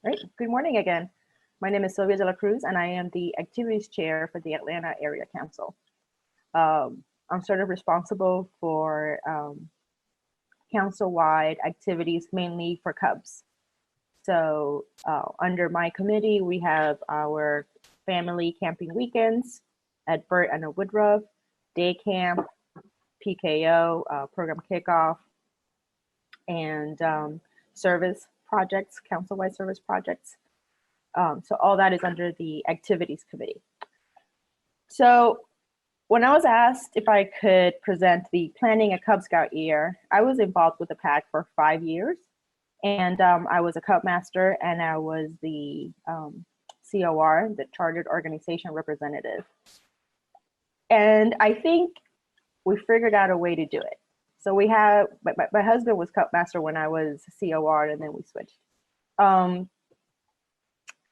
Right. Good morning again. My name is Sylvia de la Cruz, and I am the Activities Chair for the Atlanta Area Council. I'm sort of responsible for council-wide activities, mainly for Cubs. So under my committee, we have our family camping weekends at Burt and Woodruff, day camp, PKO, program kickoff, and service projects, council-wide service projects. So all that is under the activities committee. So when I was asked if I could present the Planning a Cub Scout Year, I was involved with the PAC for 5 years. And I was a Cub Master, and I was the COR, the Chartered Organization Representative. And I think we figured out a way to do it. So we have, my husband was Cub Master when I was COR, and then we switched.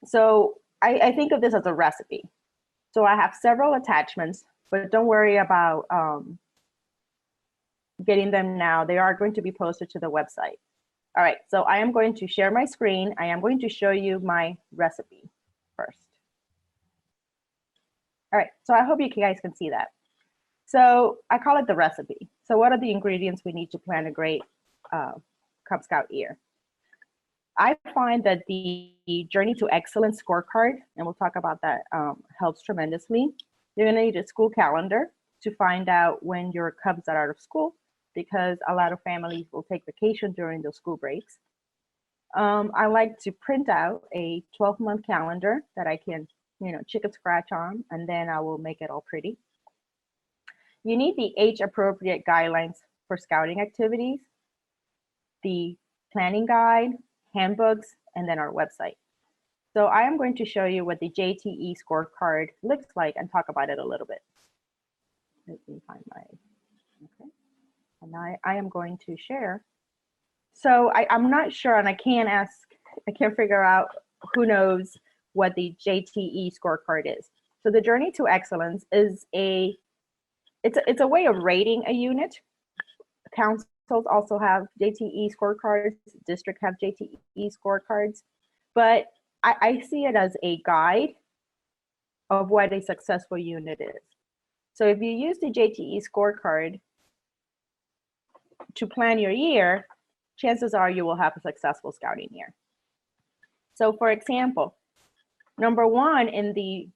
So I think of this as a recipe. So I have several attachments, but don't worry about getting them now. They are going to be posted to the website. All right, so I am going to share my screen. I am going to show you my recipe first. All right, so I hope you guys can see that. So I call it the recipe. So what are the ingredients we need to plan a great Cub Scout year? I find that the Journey to Excellence scorecard, and we'll talk about that, helps tremendously. You're gonna need a school calendar to find out when your Cubs are out of school, because a lot of families will take vacation during those school breaks. I like to print out a 12-month calendar that I can, chicken scratch on, and then I will make it all pretty. You need the age-appropriate guidelines for scouting activities, the planning guide, handbooks, and then our website. So I am going to show you what the JTE scorecard looks like and talk about it a little bit. Let me find my, okay. And I am going to share. So I'm not sure, and I can't figure out who knows what the JTE scorecard is. So the Journey to Excellence is it's a way of rating a unit. Councils also have JTE scorecards, district have JTE scorecards, but I see it as a guide of what a successful unit is. So if you use the JTE scorecard to plan your year, chances are you will have a successful scouting year. So for example, number 1 in the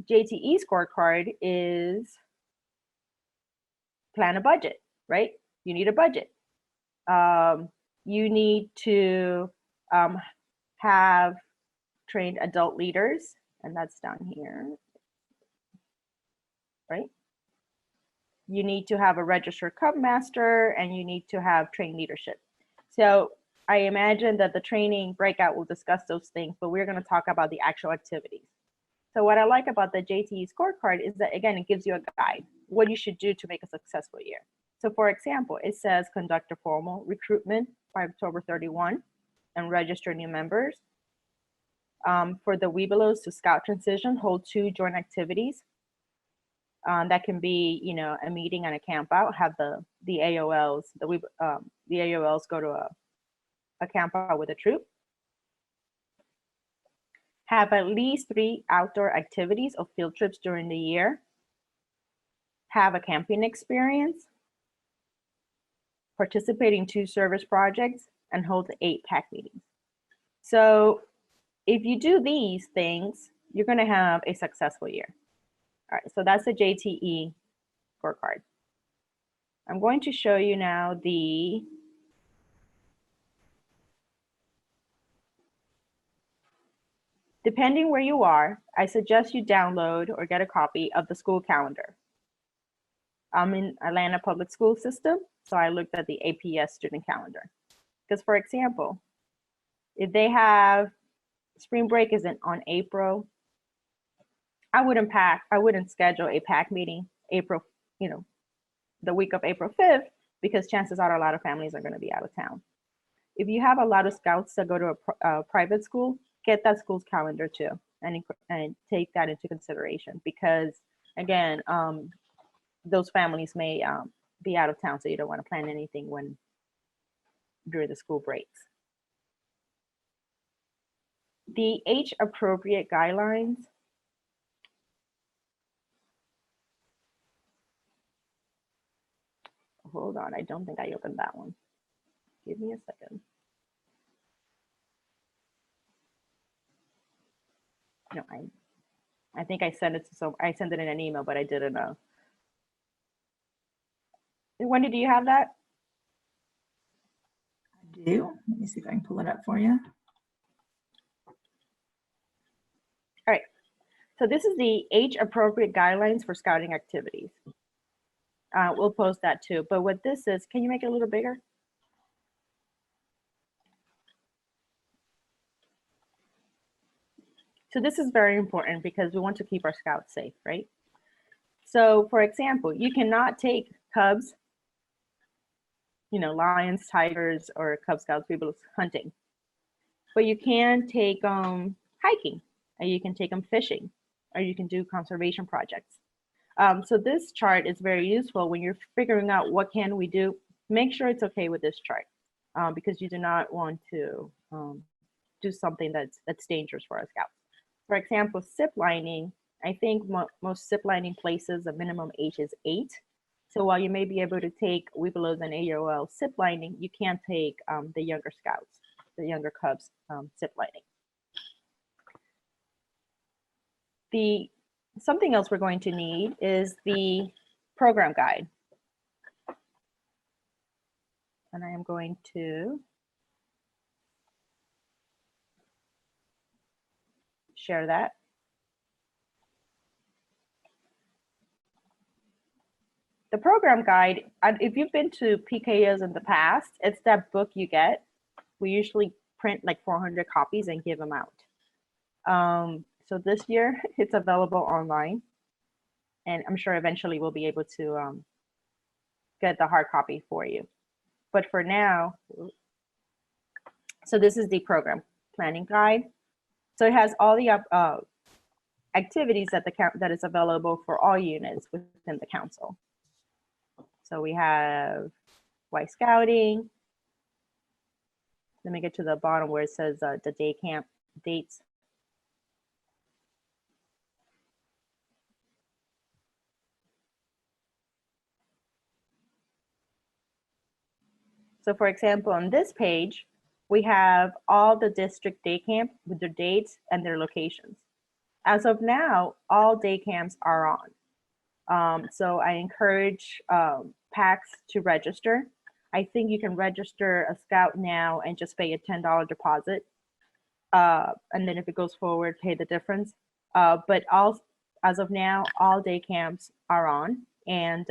JTE scorecard is plan a budget, right? You need a budget. You need to have trained adult leaders, and that's down here, right? You need to have a registered Cub Master, and you need to have trained leadership. So I imagine that the training breakout will discuss those things, but we're going to talk about the actual activities. So what I like about the JTE scorecard is that, again, it gives you a guide, what you should do to make a successful year. So for example, it says conduct a formal recruitment by October 31 and register new members. For the Webelos to Scout transition, hold 2 joint activities. That can be, a meeting and a camp out. Have the AOLs, the AOLs go to a camp out with a troop. Have at least 3 outdoor activities or field trips during the year. Have a camping experience. Participate in 2 service projects, and hold 8 PAC meetings. So if you do these things, you're going to have a successful year. All right, so that's the JTE scorecard. I'm going to show you now depending where you are, I suggest you download or get a copy of the school calendar. I'm in Atlanta Public School System, so I looked at the APS student calendar. Because for example, if they have spring break isn't on April, I wouldn't schedule a PAC meeting April, the week of April 5th, because chances are a lot of families are going to be out of town. If you have a lot of scouts that go to a private school, get that school's calendar too, and take that into consideration, because again, those families may be out of town, so you don't want to plan anything during the school breaks. The age appropriate guidelines. Hold on, I don't think I opened that one. Give me a second. No, I think I sent it to I sent it in an email, but I didn't know. Wendy, do you have that? I do. Let me see if I can pull it up for you. All right. So this is the age appropriate guidelines for scouting activities. We'll post that too. But what this is, can you make it a little bigger? So this is very important because we want to keep our scouts safe, right? So for example, you cannot take cubs, lions, tigers, or Cub Scouts, people hunting. But you can take hiking, and you can take them fishing, or you can do conservation projects. So this chart is very useful when you're figuring out what can we do. Make sure it's okay with this chart because you do not want to do something that's dangerous for our scouts. For example, zip lining, I think most zip lining places, the minimum age is 8. So while you may be able to take Webelos and AOL zip lining, you can't take the younger scouts, the younger Cubs zip lining. Something else we're going to need is the program guide. And I am going to share that. The program guide, if you've been to PKOs in the past, it's that book you get. We usually print like 400 copies and give them out. So this year it's available online, and I'm sure eventually we'll be able to get the hard copy for you. But for now, so this is the program planning guide. So it has all the activities that is available for all units within the council. So we have Y Scouting. Let me get to the bottom where it says the day camp dates. So for example, on this page, we have all the district day camp with their dates and their locations. As of now, all day camps are on. So I encourage PACs to register. I think you can register a scout now and just pay a $10 deposit. And then if it goes forward, pay the difference. But as of now, all day camps are on. And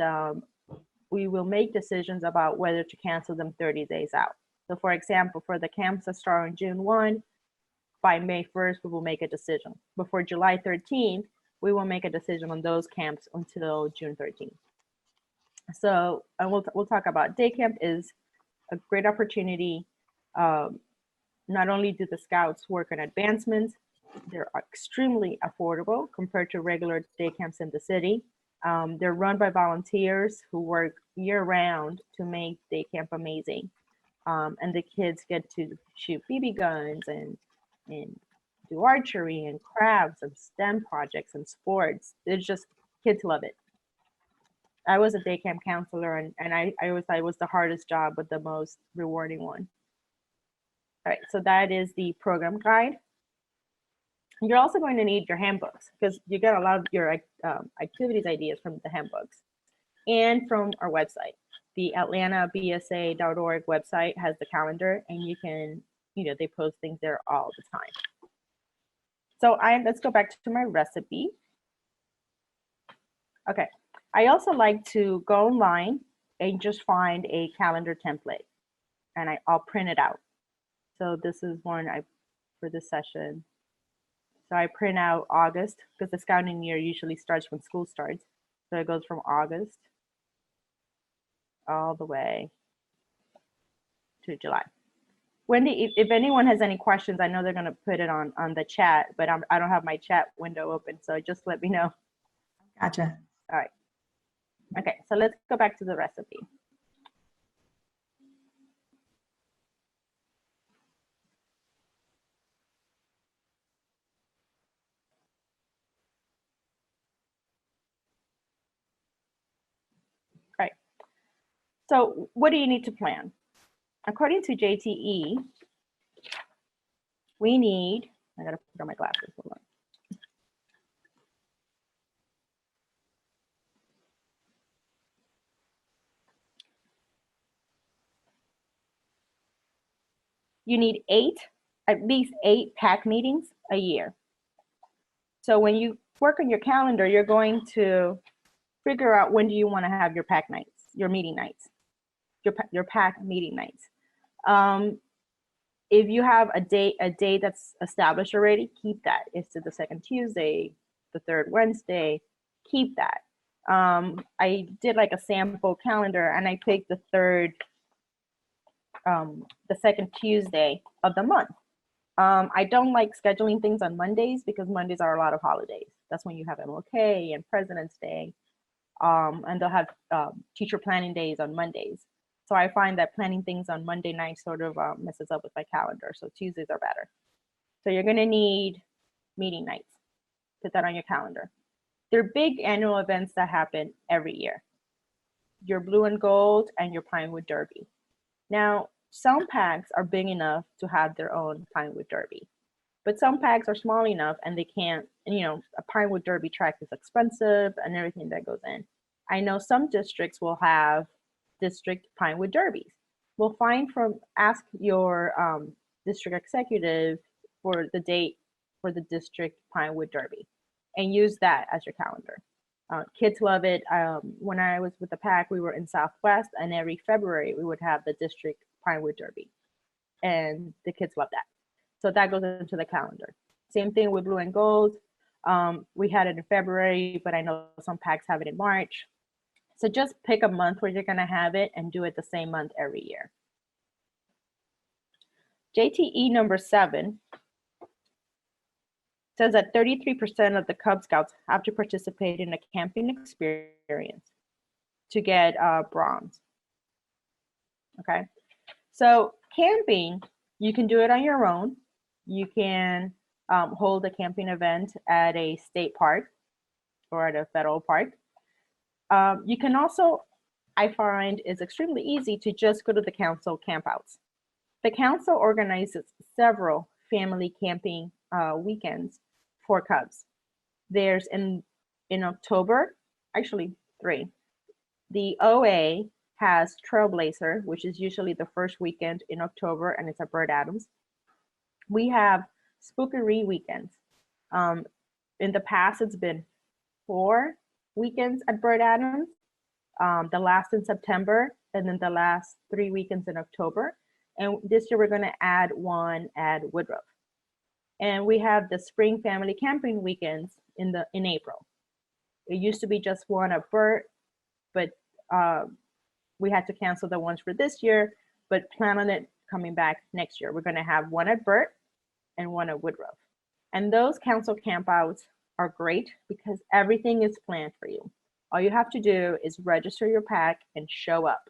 we will make decisions about whether to cancel them 30 days out. So for example, for the camps that start on June 1, by May 1st, we will make a decision. Before July 13th, we will make a decision on those camps until June 13th. So we'll talk about day camp is a great opportunity. Not only do the scouts work on advancements, they're extremely affordable compared to regular day camps in the city. They're run by volunteers who work year-round to make day camp amazing. And the kids get to shoot BB guns and do archery and crafts and STEM projects and sports. It's just, kids love it. I was a day camp counselor, and I always thought it was the hardest job, but the most rewarding one. All right, so that is the program guide. You're also going to need your handbooks because you get a lot of your activities ideas from the handbooks and from our website. The AtlantaBSA.org website has the calendar, and you can, they post things there all the time. So let's go back to my recipe. Okay, I also like to go online and just find a calendar template, and I'll print it out. So this is one for this session. So I print out August because the scouting year usually starts when school starts. So it goes from August all the way to July. Wendy, if anyone has any questions, I know they're going to put it on the chat, but I don't have my chat window open. So just let me know. Gotcha. All right. Okay, so let's go back to the recipe. So what do you need to plan? According to JTE, we need, I gotta put on my glasses, hold on. You need at least eight PAC meetings a year. So when you work on your calendar, you're going to figure out when do you want to have your PAC nights, your meeting nights, your PAC meeting nights. If you have a day that's established already, keep that. It's the second Tuesday, the third Wednesday, keep that. I did like a sample calendar and I picked the second Tuesday of the month. I don't like scheduling things on Mondays because Mondays are a lot of holidays. That's when you have MLK and President's Day, and they'll have teacher planning days on Mondays. So I find that planning things on Monday night sort of messes up with my calendar. So Tuesdays are better. So you're gonna need meeting nights. Put that on your calendar. There are big annual events that happen every year. Your Blue and Gold and your Pinewood Derby. Now, some PACs are big enough to have their own Pinewood Derby, but some PACs are small enough and they can't, a Pinewood Derby track is expensive and everything that goes in. I know some districts will have district Pinewood Derbies. Ask your district executive for the date for the district Pinewood Derby and use that as your calendar. Kids love it. When I was with the PAC, we were in Southwest, and every February we would have the district Pinewood Derby, and the kids love that. So that goes into the calendar. Same thing with Blue and Gold. We had it in February, but I know some PACs have it in March. So just pick a month where you're gonna have it and do it the same month every year. JTE number 7 says that 33% of the Cub Scouts have to participate in a camping experience to get bronze. Okay, so camping, you can do it on your own. You can hold a camping event at a state park or at a federal park. You can also, I find, it's extremely easy to just go to the council campouts. The council organizes several family camping weekends for Cubs. There's in October, actually 3. The OA has Trailblazer, which is usually the first weekend in October, and it's at Bird Adams. We have Spookery weekends. In the past, it's been 4 weekends at Bird Adams, the last in September, and then the last 3 weekends in October. And this year we're gonna add one at Woodruff. And we have the spring family camping weekends in April. It used to be just one at Bird, but we had to cancel the ones for this year, but plan on it coming back next year. We're gonna have one at Burt and one at Woodruff. And those council campouts are great because everything is planned for you. All you have to do is register your PAC and show up.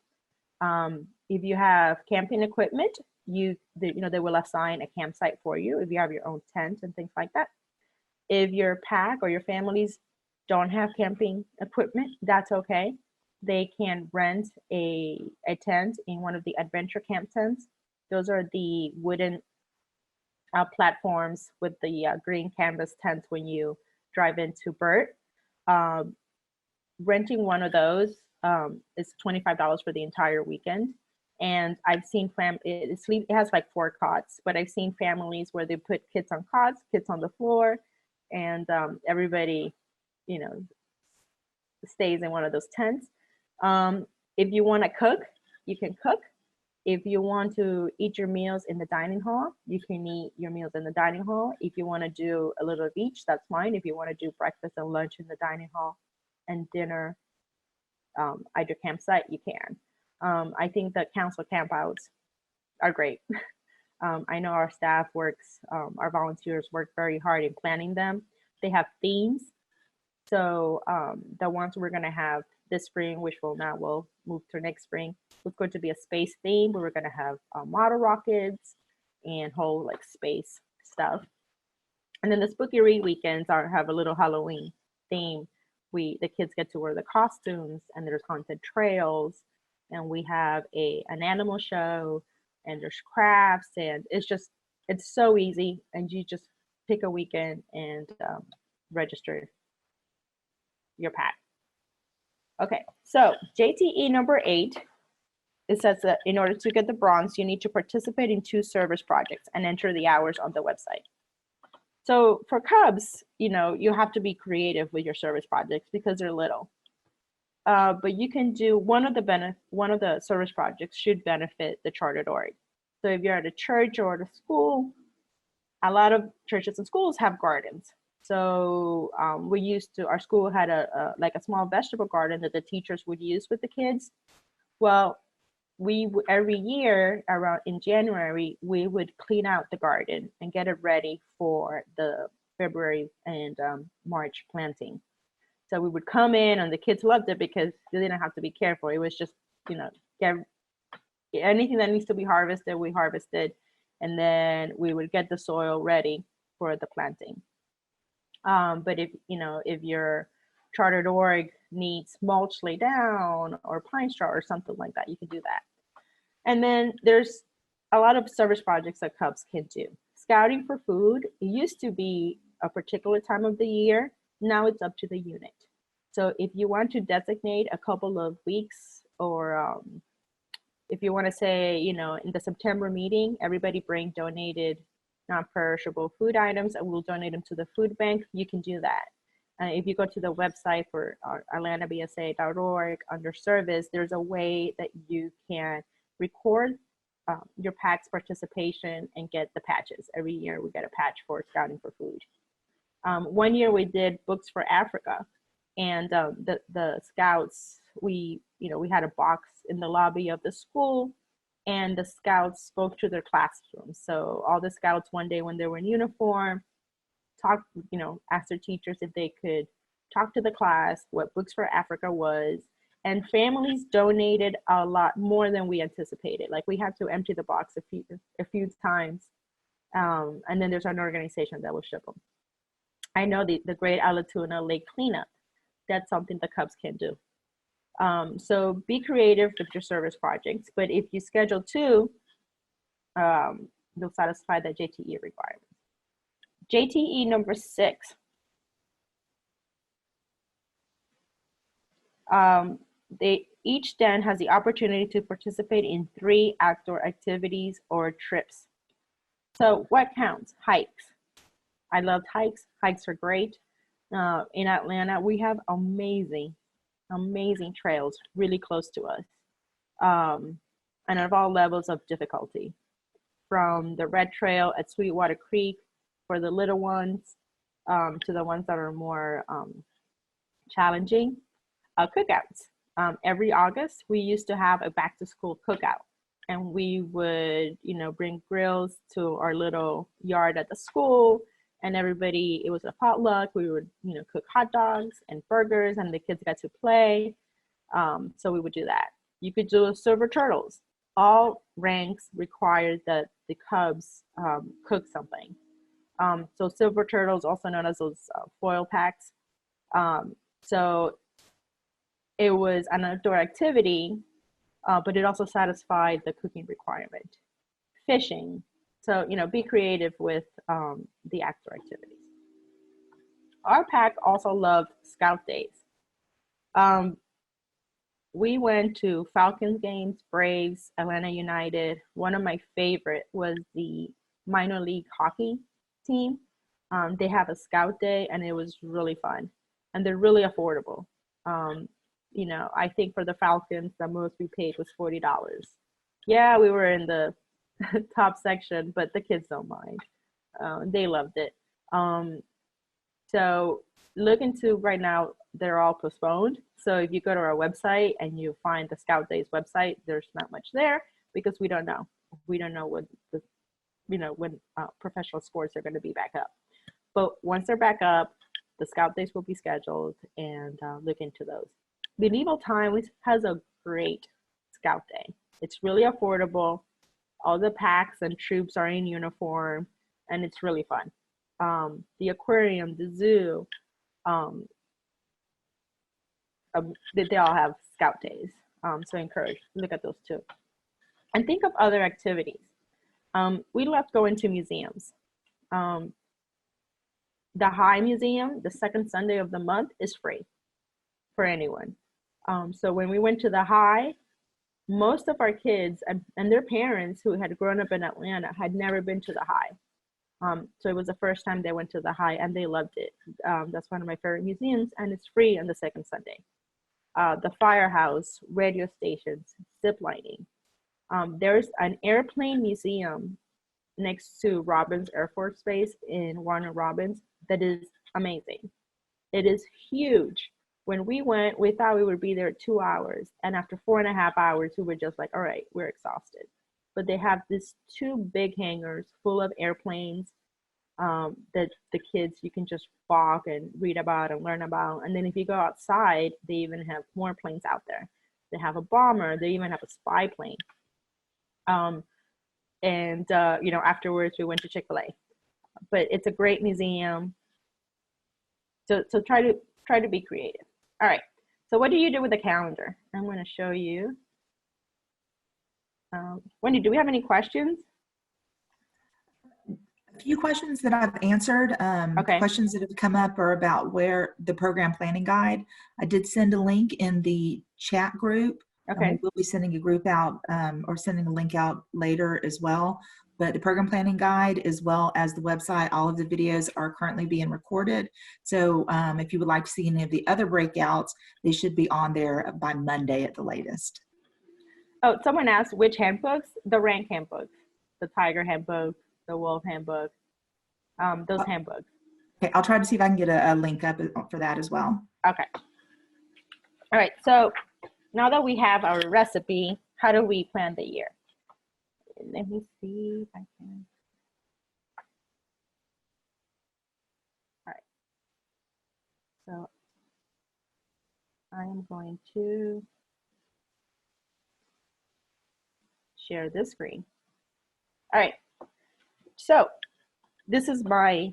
If you have camping equipment, they will assign a campsite for you if you have your own tent and things like that. If your PAC or your families don't have camping equipment, that's okay. They can rent a tent in one of the adventure camp tents. Those are the wooden platforms with the green canvas tents when you drive into Burt. Renting one of those is $25 for the entire weekend. And I've seen it has like 4 cots, but I've seen families where they put kids on cots, kids on the floor, and everybody, stays in one of those tents. If you want to cook, you can cook. If you want to eat your meals in the dining hall, you can eat your meals in the dining hall. If you want to do a little of each, that's fine. If you want to do breakfast and lunch in the dining hall and dinner at your campsite, you can. I think the council campouts are great. I know our staff our volunteers work very hard in planning them. They have themes. So the ones we're going to have this spring, which we'll move to next spring, it's going to be a space theme where we're going to have model rockets and whole like space stuff. And then the Spookery weekends have a little Halloween theme. The kids get to wear the costumes, and there's haunted trails. and we have an animal show, and there's crafts, and it's so easy, and you just pick a weekend and register your pack. Okay, so JTE number 8, it says that in order to get the bronze, you need to participate in 2 service projects and enter the hours on the website. So for Cubs, you have to be creative with your service projects because they're little. But you can do one of the service projects should benefit the chartered org. So if you're at a church or at a school, a lot of churches and schools have gardens. So our school had a small vegetable garden that the teachers would use with the kids. Well, every year around in January, we would clean out the garden and get it ready for the February and March planting. So we would come in, and the kids loved it because they didn't have to be careful. It was just, get anything that needs to be harvested, we harvested, and then we would get the soil ready for the planting. But if your chartered org needs mulch laid down or pine straw or something like that, you can do that. And then there's a lot of service projects that Cubs can do. Scouting for food, it used to be a particular time of the year. Now it's up to the unit. So if you want to designate a couple of weeks, or if you want to say, in the September meeting, everybody bring donated non-perishable food items and we'll donate them to the food bank, you can do that. If you go to the website for atlantabsa.org under service, there's a way that you can record your PAC's participation and get the patches. Every year we get a patch for Scouting for Food. One year we did Books for Africa, and the scouts, we had a box in the lobby of the school, and the scouts spoke to their classrooms. So all the scouts one day when they were in uniform asked their teachers if they could talk to the class what Books for Africa was, and families donated a lot more than we anticipated. Like, we had to empty the box a few times, and then there's an organization that will ship them. I know the Great Alatuna Lake Cleanup, that's something the Cubs can do. So be creative with your service projects, but if you schedule 2, you'll satisfy the JTE requirement. JTE number 6. Each den has the opportunity to participate in 3 outdoor activities or trips. So what counts? Hikes. I loved hikes. Hikes are great. In Atlanta, we have amazing trails really close to us, and of all levels of difficulty, from the Red Trail at Sweetwater Creek for the little ones to the ones that are more challenging. Cookouts. Every August, we used to have a back to school cookout, and we would, bring grills to our little yard at the school, and everybody, it was a potluck. We would, cook hot dogs and burgers, and the kids got to play. So we would do that. You could do silver turtles. All ranks required that the Cubs cook something. So silver turtles, also known as those foil packs. So it was an outdoor activity, but it also satisfied the cooking requirement. Fishing. So, be creative with the outdoor activities. Our pack also loved Scout Days. We went to Falcons games, Braves, Atlanta United. One of my favorite was the minor league hockey team. They have a Scout Day, and it was really fun. And they're really affordable. I think for the Falcons, the most we paid was $40. Yeah, we were in the top section, but the kids don't mind. They loved it. So look into, right now, they're all postponed. So if you go to our website and you find the Scout Days website, there's not much there because we don't know. We don't know when professional sports are going to be back up. But once they're back up, the Scout Days will be scheduled, and look into those. Medieval Times has a great Scout Day. It's really affordable. All the packs and troops are in uniform, and it's really fun. The aquarium, the zoo, they all have Scout Days. So encourage, look at those too. And think of other activities. We love going to museums. The High Museum, the second Sunday of the month, is free for anyone. So when we went to the High, most of our kids and their parents who had grown up in Atlanta had never been to the High. So it was the first time they went to the High and they loved it. That's one of my favorite museums, and it's free on the second Sunday. The firehouse, radio stations, zip lining. There's an airplane museum next to Robins Air Force Base in Warner Robins that is amazing. It is huge. When we went, we thought we would be there 2 hours. And after 4.5 hours, we were just like, all right, we're exhausted. But they have these 2 big hangars full of airplanes that the kids, you can just walk and read about and learn about. And then if you go outside, they even have more planes out there. They have a bomber. They even have a spy plane. Afterwards we went to Chick-fil-A. But it's a great museum. So try to be creative. All right. So what do you do with the calendar? I'm going to show you. Wendy, do we have any questions? A few questions that I've answered. Okay. Questions that have come up are about where the program planning guide. I did send a link in the chat group. Okay. We'll be sending a group out or sending a link out later as well. But the program planning guide, as well as the website, all of the videos are currently being recorded. So if you would like to see any of the other breakouts, they should be on there by Monday at the latest. Oh, someone asked which handbooks? The rank handbook, the tiger handbook, the wolf handbook, those handbooks. Okay, I'll try to see if I can get a link up for that as well. Okay. All right, so now that we have our recipe, how do we plan the year? Let me see if I can. All right. So I am going to share this screen. All right. So this is my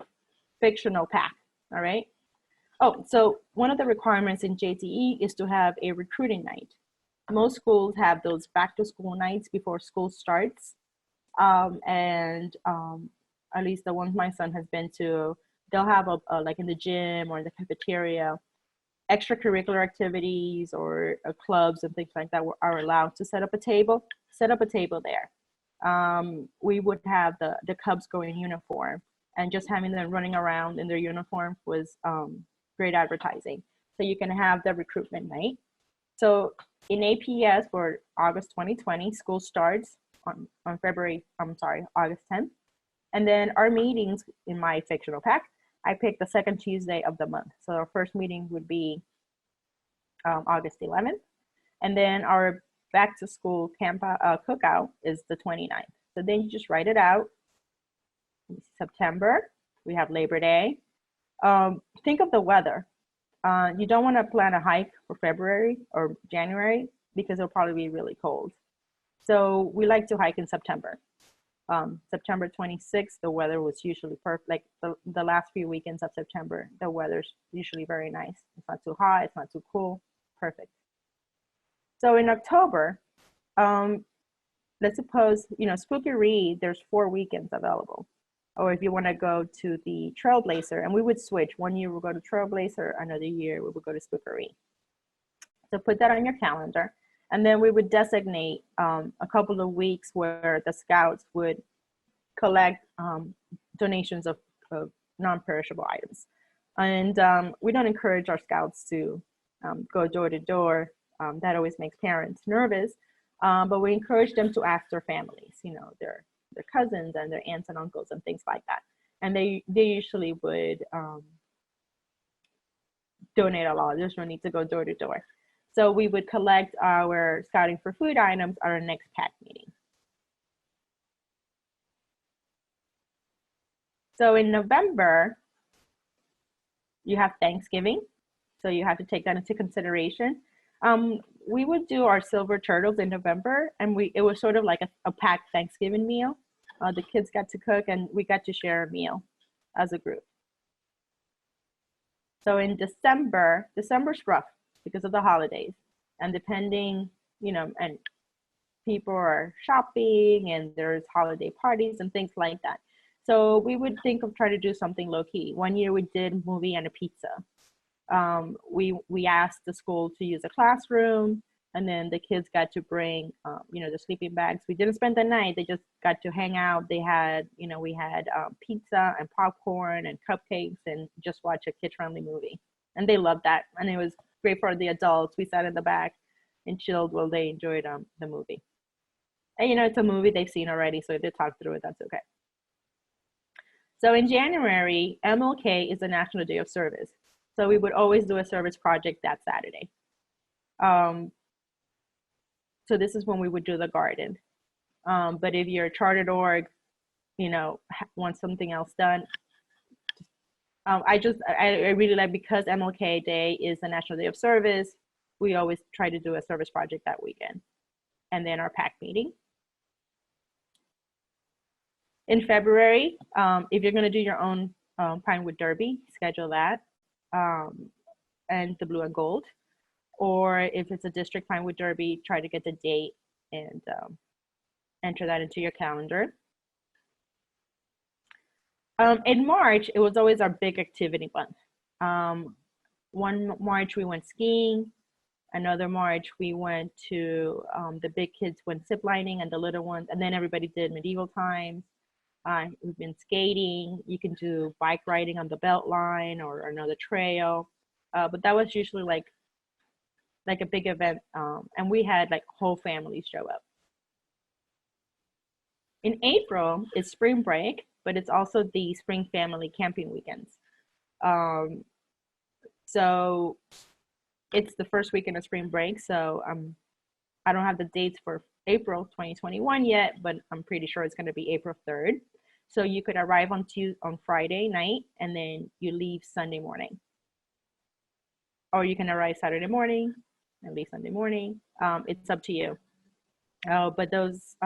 fictional pack. All right. Oh, so one of the requirements in JTE is to have a recruiting night. Most schools have those back to school nights before school starts. At least the ones my son has been to, they'll have a like in the gym or in the cafeteria, extracurricular activities or clubs and things like that are allowed to set up a table there. We would have the Cubs go in uniform, and just having them running around in their uniform was great advertising. So you can have the recruitment night. So in APS for August 2020, school starts on August 10th. And then our meetings in my fictional pack, I picked the second Tuesday of the month. So our first meeting would be August 11th. And then our back to school cookout is the 29th. So then you just write it out. September, we have Labor Day. Think of the weather. You don't want to plan a hike for February or January because it'll probably be really cold. So we like to hike in September. September 26th, the weather was usually perfect. Like the last few weekends of September, the weather's usually very nice. It's not too hot, it's not too cool, perfect. So in October, let's suppose, Spooky Read, there's 4 weekends available. Or if you want to go to the Trailblazer, and we would switch. One year we'll go to Trailblazer, another year we would go to Spookery. So put that on your calendar. And then we would designate a couple of weeks where the scouts would collect donations of non-perishable items. And we don't encourage our scouts to go door to door. That always makes parents nervous. But we encourage them to ask their families, their cousins and their aunts and uncles and things like that. And they usually would donate a lot. There's no need to go door to door. So we would collect our scouting for food items at our next pack meeting. So in November, you have Thanksgiving. So you have to take that into consideration. We would do our silver turtles in November, and it was sort of like a packed Thanksgiving meal. The kids got to cook and we got to share a meal as a group. So in December's rough because of the holidays. And depending and people are shopping and there's holiday parties and things like that. So we would think of trying to do something low key. One year we did movie and a pizza. We asked the school to use a classroom, and then the kids got to bring the sleeping bags. We didn't spend the night, they just got to hang out. They had we had pizza and popcorn and cupcakes and just watch a kid friendly movie, and they loved that. And it was great for the adults. We sat in the back and chilled while they enjoyed the movie. And it's a movie they've seen already, so if they talk through it, that's okay. So in January, MLK is the National Day of Service. So we would always do a service project that Saturday. So this is when we would do the garden. But if you're a chartered org, want something else done, I really like, because MLK Day is the National Day of Service, we always try to do a service project that weekend. And then our PAC meeting. In February, if you're going to do your own Pinewood Derby, schedule that, and the blue and gold. Or if it's a district Pinewood Derby, try to get the date and enter that into your calendar. In March, it was always our big activity month. One March we went skiing. Another March we went to, the big kids went ziplining, and the little ones, and then everybody did medieval times. We've been skating. You can do bike riding on the Beltline or another trail. But that was usually like a big event. And we had like whole families show up. In April, it's spring break, but it's also the spring family camping weekends. So it's the first weekend of spring break. So I don't have the dates for April 2021 yet, but I'm pretty sure it's going to be April 3rd. So you could arrive on Friday night, and then you leave Sunday morning. Or you can arrive Saturday morning and leave Sunday morning. It's up to you. But those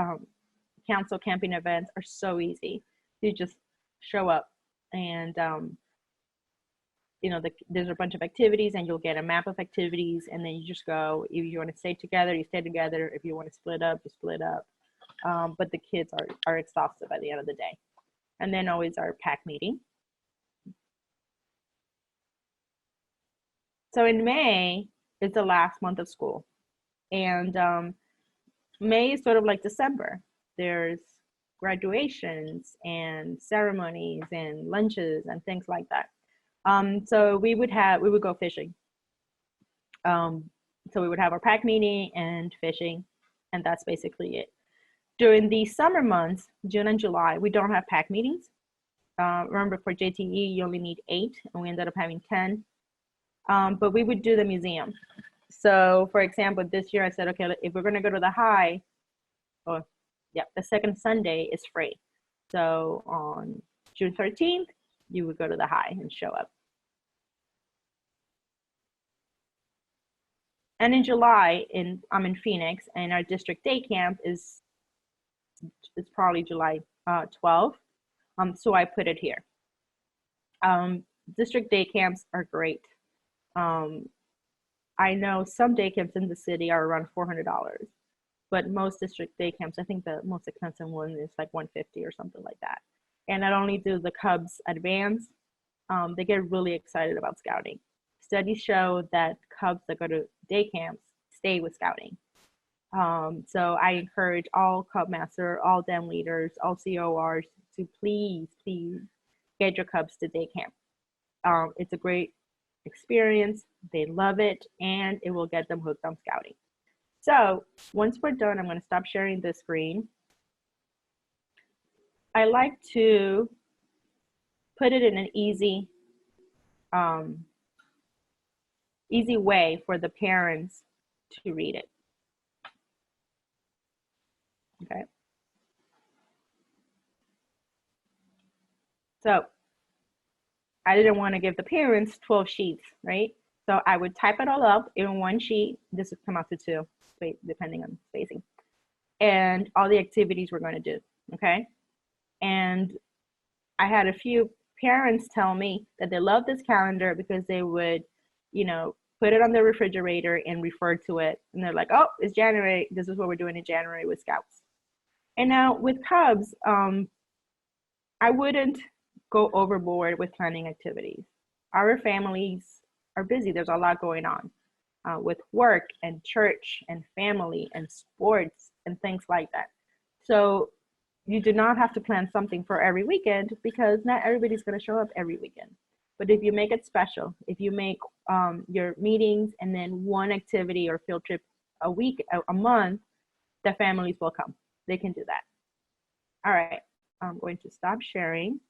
council camping events are so easy. You just show up, and there's a bunch of activities, and you'll get a map of activities, and then you just go. If you want to stay together, you stay together. If you want to split up, you split up. But the kids are exhausted by the end of the day. And then always our PAC meeting. So in May, it's the last month of school. And May is sort of like December. There's graduations and ceremonies and lunches and things like that. So we would go fishing. So we would have our PAC meeting and fishing, and that's basically it. During the summer months, June and July, we don't have PAC meetings. Remember, for JTE, you only need 8, and we ended up having 10. But we would do the museum. So for example, this year I said, okay, if we're gonna go to the high, the second Sunday is free. So on June 13th, you would go to the high and show up. And in July, I'm in Phoenix, and our district day camp is probably July 12th. So I put it here. District day camps are great. I know some day camps in the city are around $400, but most district day camps, I think the most expensive one is like $150 or something like that. And not only do the Cubs advance, they get really excited about scouting. Studies show that Cubs that go to day camps stay with scouting. So I encourage all Cub Master, all DEM leaders, all CORs to please get your Cubs to day camp. It's a great experience. They love it, and it will get them hooked on scouting. So once we're done, I'm going to stop sharing this screen. I like to put it in an easy way for the parents to read it. Okay. So I didn't want to give the parents 12 sheets, right? So I would type it all up in one sheet. This would come out to 2, depending on spacing. And all the activities we're going to do, okay? And I had a few parents tell me that they love this calendar because they would, put it on the refrigerator and refer to it. And they're like, oh, it's January. This is what we're doing in January with Scouts. And now with Cubs, I wouldn't go overboard with planning activities. Our families are busy. There's a lot going on with work and church and family and sports and things like that. So you do not have to plan something for every weekend because not everybody's going to show up every weekend. But if you make it special, if you make your meetings and then one activity or field trip a week, a month, the families will come. They can do that. All right, I'm going to stop sharing.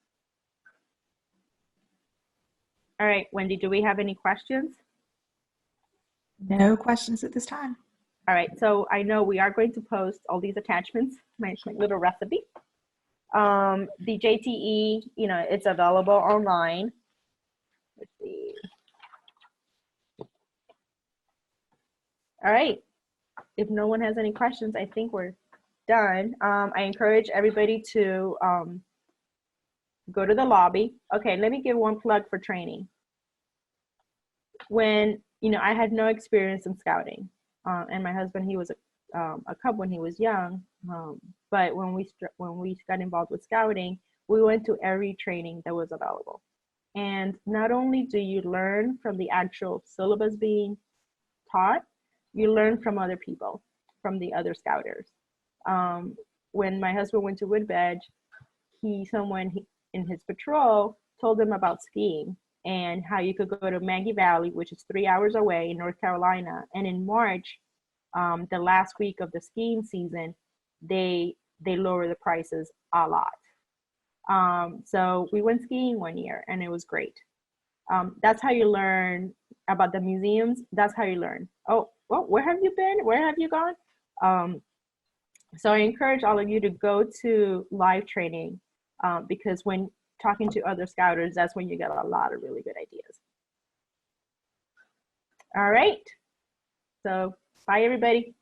All right, Wendy, do we have any questions? No questions at this time. All right, so I know we are going to post all these attachments, my little recipe. The JTE, you know, it's available online. Let's see. All right, if no one has any questions, I think we're done. I encourage everybody to go to the lobby. Okay, let me give one plug for training. When, you know, I had no experience in scouting, and my husband, he was a Cub when he was young, but when we got involved with scouting, we went to every training that was available. And not only do you learn from the actual syllabus being taught, you learn from other people, from the other scouters. When my husband went to Woodbedge, someone in his patrol told him about skiing and how you could go to Maggie Valley, which is 3 hours away in North Carolina. And in March, the last week of the skiing season, they lower the prices a lot. So we went skiing one year and it was great. That's how you learn about the museums. That's how you learn. Oh, well, where have you been? Where have you gone? So I encourage all of you to go to live training because when talking to other scouters, that's when you get a lot of really good ideas. All right. So bye, everybody.